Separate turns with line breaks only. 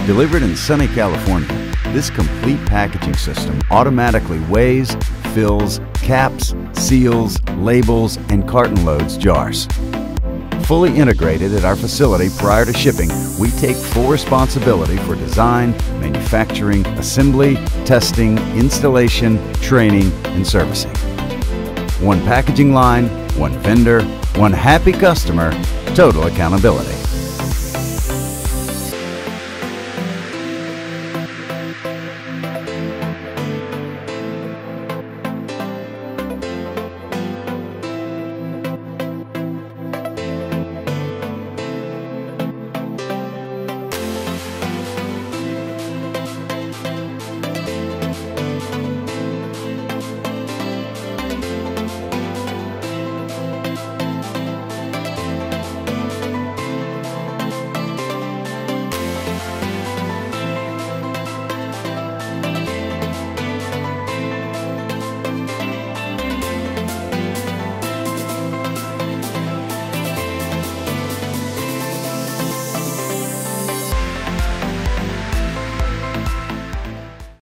Delivered in sunny California, this complete packaging system automatically weighs, fills, caps, seals, labels, and carton loads jars. Fully integrated at our facility prior to shipping, we take full responsibility for design, manufacturing, assembly, testing, installation, training, and servicing. One packaging line, one vendor, one happy customer, total accountability.